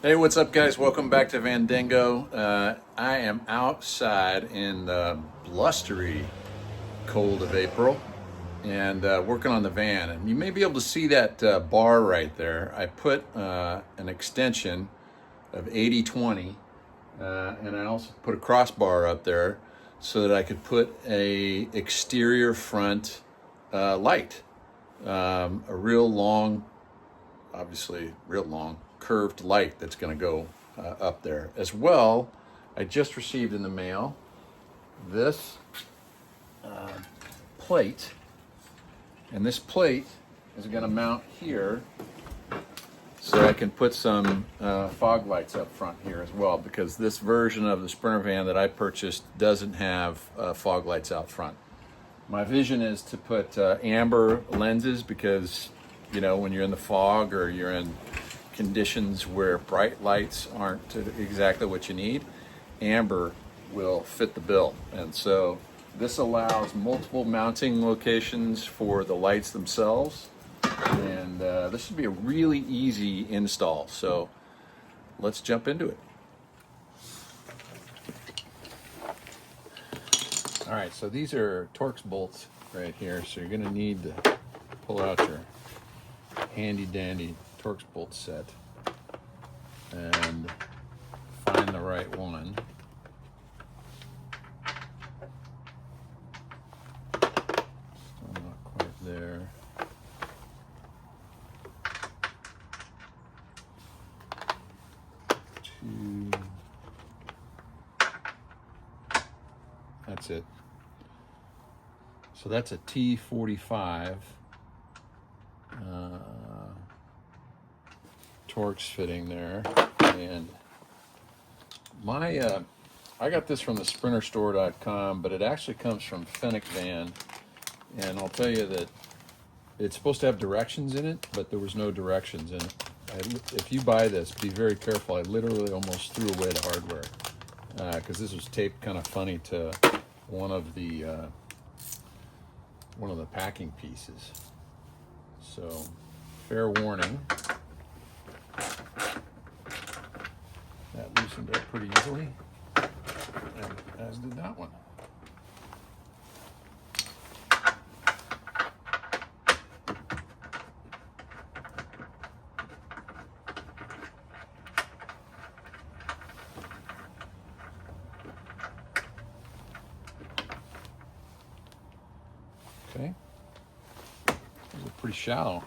Hey, what's up, guys? Welcome back to Vandango. I am outside in the blustery cold of April and working on the van. And you may be able to see that bar right there. I put an extension of 80/20, and I also put a crossbar up there so that I could put a exterior front light, a real long, obviously real long curved light that's going to go up there as well. I just received in the mail this plate, and this plate is going to mount here so I can put some fog lights up front here as well, because this version of the Sprinter van that I purchased doesn't have fog lights out front. My vision is to put amber lenses, because when you're in the fog or you're in conditions where bright lights aren't exactly what you need, amber will fit the bill. And so this allows multiple mounting locations for the lights themselves, and this should be a really easy install. So let's jump into it. All right, so these are Torx bolts right here, so you're going to need to pull out your handy dandy Torx bolt set and find the right one. Still not quite there. Two. That's it. So that's a T45 Torx fitting there, and I got this from the sprinterstore.com, but it actually comes from Fennec Van, and I'll tell you that it's supposed to have directions in it, but there was no directions in it. If you buy this, be very careful. I literally almost threw away the hardware because this was taped kind of funny to one of the packing pieces. So, fair warning. That loosened up pretty easily, and as did that one. Okay, these are pretty shallow.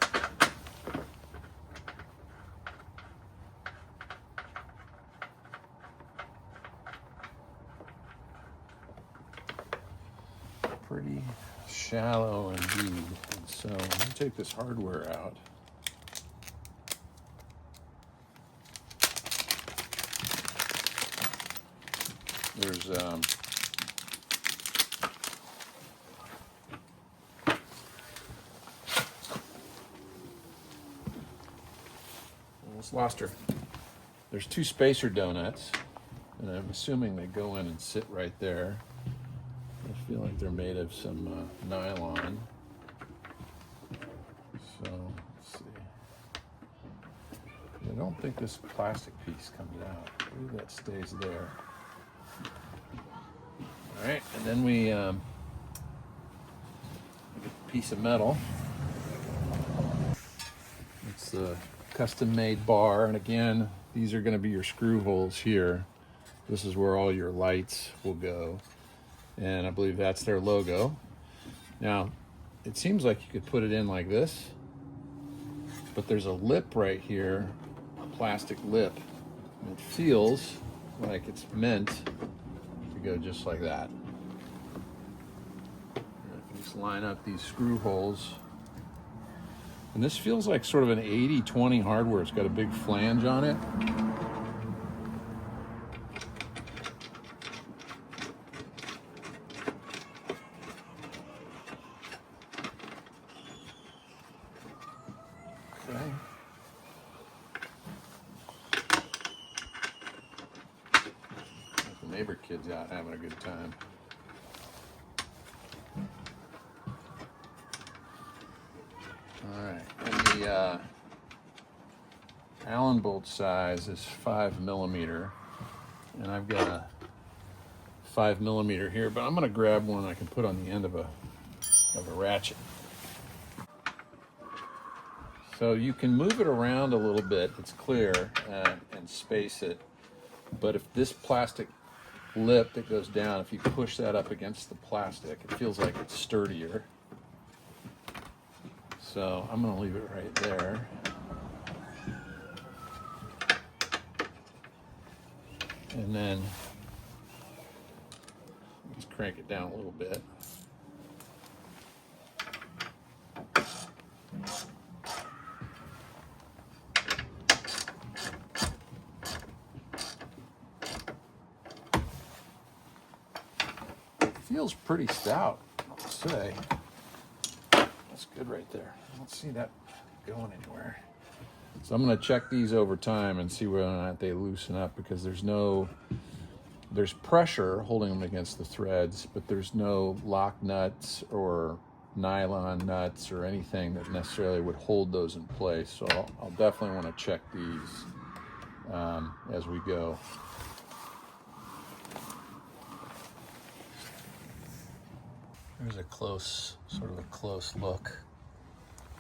Pretty shallow indeed. And so let me take this hardware out. There's almost lost her. There's two spacer donuts, and I'm assuming they go in and sit right there. I feel like they're made of some nylon. So let's see. I don't think this plastic piece comes out. Maybe that stays there. All right, and then we get a piece of metal. It's the custom-made bar, and again, these are going to be your screw holes here. This is where all your lights will go, and I believe that's their logo. Now, it seems like you could put it in like this, but there's a lip right here, a plastic lip, and it feels like it's meant to go just like that. Just line up these screw holes. And this feels like sort of an 80/20 hardware. It's got a big flange on it. Okay. The neighbor kid's out having a good time. All right, and the Allen bolt size is 5mm, and I've got a 5mm here, but I'm going to grab one I can put on the end of a ratchet. So you can move it around a little bit, it's clear, and space it. But if this plastic lip that goes down, if you push that up against the plastic, it feels like it's sturdier. So I'm going to leave it right there. And then let's crank it down a little bit. Feels pretty stout, I'll say. That's good right there. I don't see that going anywhere. So I'm going to check these over time and see whether or not they loosen up, because there's pressure holding them against the threads, but there's no lock nuts or nylon nuts or anything that necessarily would hold those in place. So I'll definitely want to check these as we go. Here's a close look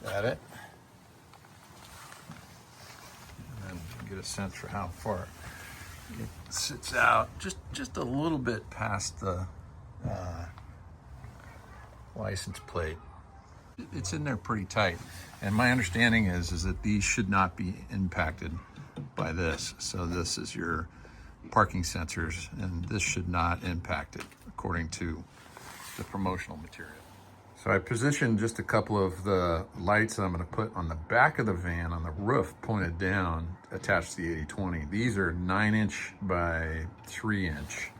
at it. And then get a sense for how far it sits out. Just a little bit past the license plate. It's in there pretty tight. And my understanding is that these should not be impacted by this. So this is your parking sensors, and this should not impact it according to the promotional material. So I positioned just a couple of the lights that I'm going to put on the back of the van on the roof, pointed down, attached to the 8020. These are 9-inch by 3-inch.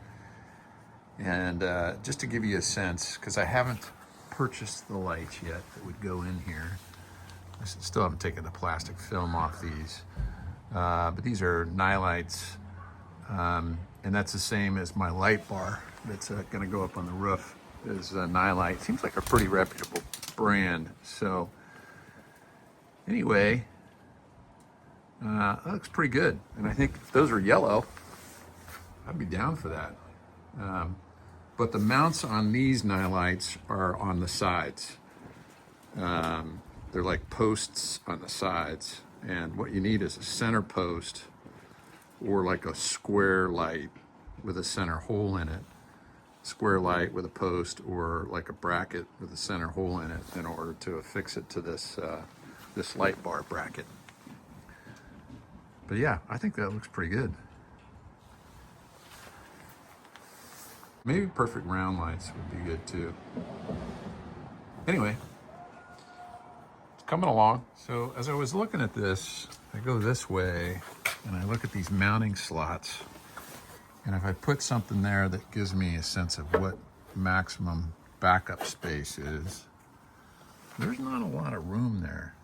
And just to give you a sense, because I haven't purchased the lights yet that would go in here. I still haven't taken the plastic film off these. But these are Nilights. And that's the same as my light bar that's going to go up on the roof. Is Nilight. Seems like a pretty reputable brand. So anyway, that looks pretty good. And I think if those are yellow, I'd be down for that. But the mounts on these Nilights are on the sides. They're like posts on the sides. And what you need is a center post, or like a square light with a center hole in it. Square light with a post, or like a bracket with a center hole in it, in order to affix it to this this light bar bracket. But yeah, I think that looks pretty good. Maybe perfect round lights would be good too. Anyway, it's coming along. So as I was looking at this, I go this way and I look at these mounting slots. And if I put something there that gives me a sense of what maximum backup space is, there's not a lot of room there.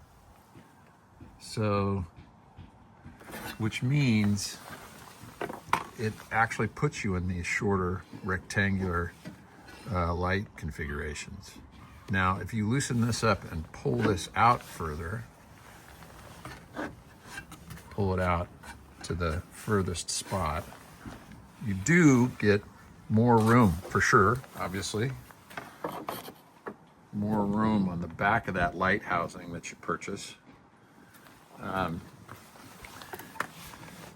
So, which means it actually puts you in these shorter rectangular light configurations. Now, if you loosen this up and pull this out further, pull it out to the furthest spot, you do get more room, for sure, obviously. More room on the back of that light housing that you purchase. And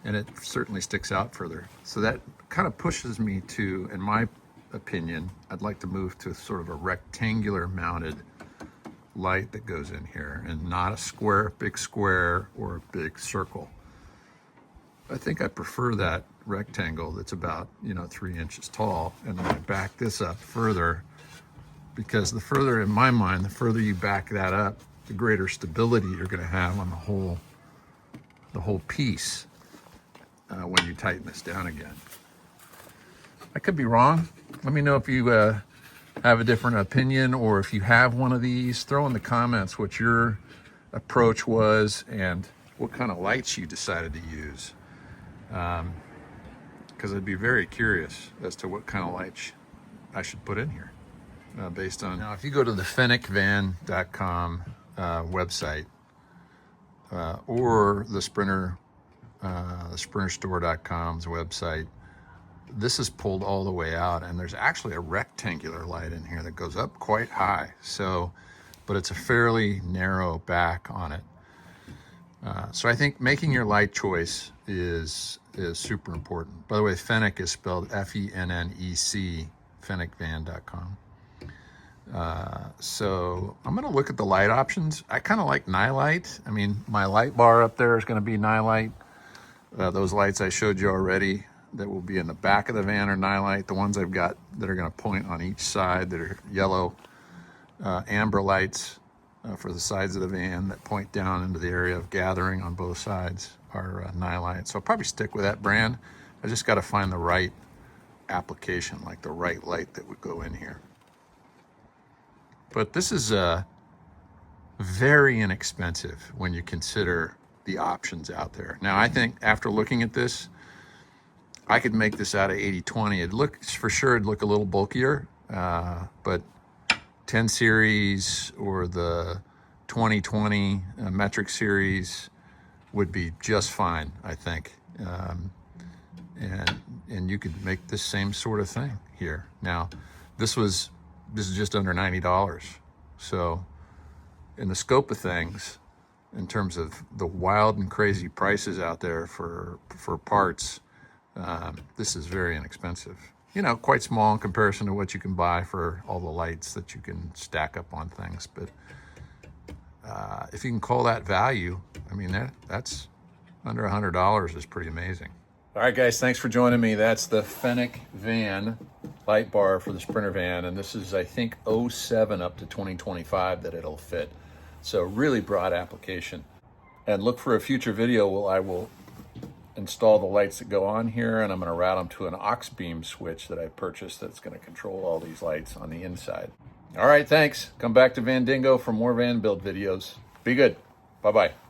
it certainly sticks out further. So that kind of pushes me to, in my opinion, I'd like to move to sort of a rectangular mounted light that goes in here, and not a square, big square, or a big circle. I think I prefer that rectangle that's about 3 inches tall, and then I back this up further, because the further, in my mind, the further you back that up, the greater stability you're going to have on the whole piece when you tighten this down again. I could be wrong. Let me know if you have a different opinion, or if you have one of these. Throw in the comments what your approach was and what kind of lights you decided to use. Because I'd be very curious as to what kind of lights I should put in here based on. Now, if you go to the fenwickvan.com website or the Sprinter sprinterstore.com's website, this is pulled all the way out, and there's actually a rectangular light in here that goes up quite high. So, but it's a fairly narrow back on it. So I think making your light choice is super important. By the way, Fennec is spelled F-E-N-N-E-C, fennecvan.com. So I'm going to look at the light options. I kind of like Nilight. I mean, my light bar up there is going to be Nilight. Those lights I showed you already that will be in the back of the van are Nilight. The ones I've got that are going to point on each side that are yellow, amber lights for the sides of the van that point down into the area of gathering on both sides are Nilight. So I'll probably stick with that brand. I just got to find the right application, like the right light that would go in here. But this is very inexpensive when you consider the options out there. Now, I think after looking at this, I could make this out of 80/20. It looks, for sure, it'd look a little bulkier, but 10 series or the 2020 metric series would be just fine, I think. And you could make this same sort of thing here. Now, this is just under $90. So in the scope of things, in terms of the wild and crazy prices out there for parts, this is very inexpensive. You know, quite small in comparison to what you can buy for all the lights that you can stack up on things. But if you can call that value, I mean, that's under $100 is pretty amazing. All right, guys, thanks for joining me. That's the Fennec van light bar for the Sprinter van. And this is, I think, 07 up to 2025 that it'll fit. So really broad application. And look for a future video where I will install the lights that go on here, and I'm going to route them to an aux beam switch that I purchased that's going to control all these lights on the inside. All right, thanks. Come back to Van Dingo for more van build videos. Be good. Bye-bye.